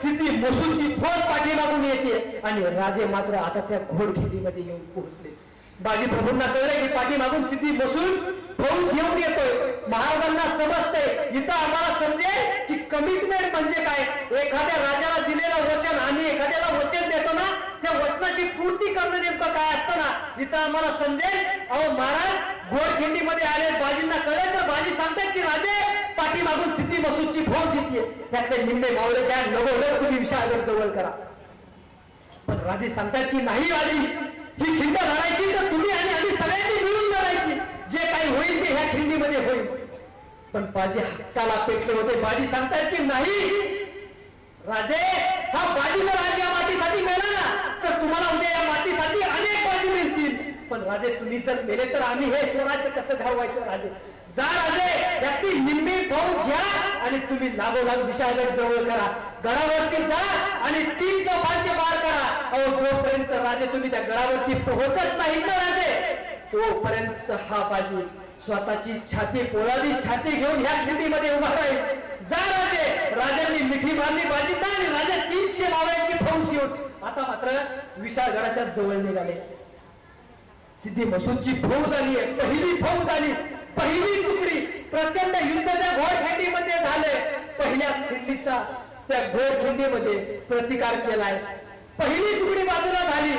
सिद्धी मसूदची फौज पाठीमागून येते आणि राजे मात्र आता त्या घोडखेडीमध्ये येऊन पोहोचले. बाजी प्रभूंना कळले की पाठीमागून सिद्धी मसूद फौज घेऊन येतोय. महाराजांना समजतंय, इथं आम्हाला समजेल की कमिटमेंट म्हणजे काय. एखाद्या राजाला दिलेलं वचन आम्ही एखाद्याला वचन देतो ना, त्या वचनाची पूर्ती करणं नेमकं काय असतं ना, इथं आम्हाला समजेल. अहो महाराज घोडखिंडीमध्ये आले, बाजींना कळलं तर बाजी सांगतात की राजे पाठीमागून सिद्धी मसूदची फौज येते. त्यातले निम्मे मावळे त्या लगोलग तुम्ही विशाळगड जवळ करा. पण राजे सांगतात की नाही राजी, ही खिंड लढायची तर तुम्ही आणि आम्ही सगळ्यांनी मिळून लढायची. जे काही होईल ते ह्या खिंडीमध्ये होईल. पण बाजी हक्काला पेटले होते. बाजी सांगतात की नाही राजे, हा बाजी जर आज या मातीसाठी मिळाला ना तर तुम्हाला उद्या या मातीसाठी अनेक बाजी मिळतील. पण राजे तुम्ही जर मेले तर आम्ही हे स्वराज्य कसं घडवायचं. राजे जा राजे, यातली निम्मी फौज घ्या आणि तुम्ही लागोलाग विशाळगड जवळ करा. गडावरती जा आणि 3 तोफांचे वार करा. अहो जोपर्यंत राजे तुम्ही त्या गडावरती पोहोचत नाही ना राजे, तोपर्यंत हा बाजी स्वतःची छाती पोळादी छाती घेऊन ह्या खिंडीमध्ये उभा राहील. जा राजे. राजांनी मिठी मारली बाजींना आणि राजा 300 मावळ्यांची फौज घेऊन आता मात्र विशाळगडाच्या जवळ निघाले. सिद्धी मसूदची फौज आली आहे, पहिली फौज आली, पहिली तुकडी. प्रचंड युद्ध त्या घोडखिंडीमध्ये झाले. पहिल्या खिंडीचा त्या घोडखिंडीमध्ये प्रतिकार केलाय. पहिली तुकडी बाजूला झाली,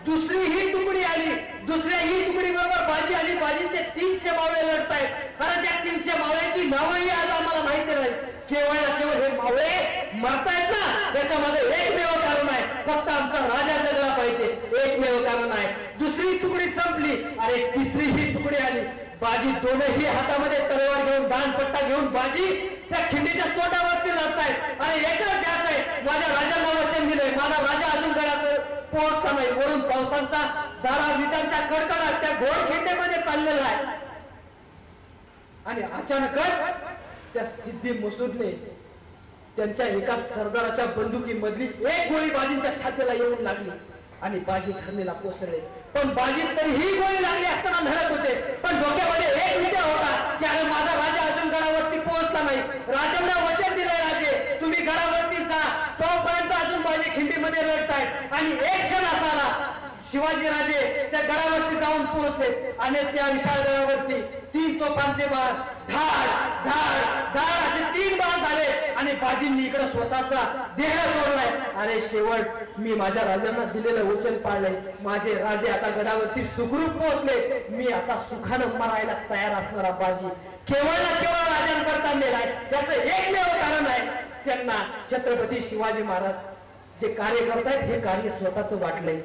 दुसरी ही तुकडी आली, दुसऱ्या ही तुकडी बरोबर बाजी आली. बाजींचे 300 मावळे लढतायत. आणि त्या 300 मावळ्यांची नावही आज आम्हाला माहिती नाही. केवळ ना केवळ हे मावळे मरतायत ना, त्याच्या मागे एकमेव कारण आहे, फक्त आमचा राजा जगला पाहिजे, एकमेव कारण आहे. दुसरी तुकडी संपली आणि तिसरी ही तुकडी आली. बाजी दोनही हातामध्ये तलवार घेऊन दानपट्टा घेऊन बाजी त्या खिंडीच्या तोंडावरती लढतायत. आणि एकच ध्यास आहे, माझ्या राजाला वचन दिलंय, माझा राजा अजून गडात पोहोचला नाही. वरून पावसांचा दारा विजांचा कडकडाट त्या घोडखिंडीमध्ये चाललेला आहे. आणि अचानकच त्या सिद्धी मसूदने त्यांच्या एका सरदाराच्या बंदुकीमधली एक गोळी बाजींच्या छातीला येऊन लागली आणि बाजी धरणीला कोसळले. पण बाजी तरीही गोळी लागली असताना लढत होते. पण डोक्यामध्ये एक विचार होता की अरे माझा राजा अजून गडावरती पोहोचला नाही. राजांना वचन दिलंय राजे तुम्ही गडावरती जा, तोपर्यंत अजून बाजी खिंडीमध्ये लढतायत. आणि एक क्षण असा आला, शिवाजी राजे त्या गडावरती जाऊन पोहोचले आणि त्या विशाळ गडावरती 3 तोफांचे बाण धाड धाड धाड असे 3 बाण झाले आणि बाजींनी इकडे स्वतःचा देह सोडलाय. अरे शेवट मी माझ्या राजांना दिलेलं वचन पाळलंय. माझे राजे आता गडावरती सुखरूप पोहोचले. मी आता सुखानं मरायला तयार असणारा बाजी केवळ ना केवळ राजांकरता मेलाय. त्याचं एकमेव कारण आहे, त्यांना छत्रपती शिवाजी महाराज जे कार्य करतायत हे कार्य स्वतःच वाटलंय.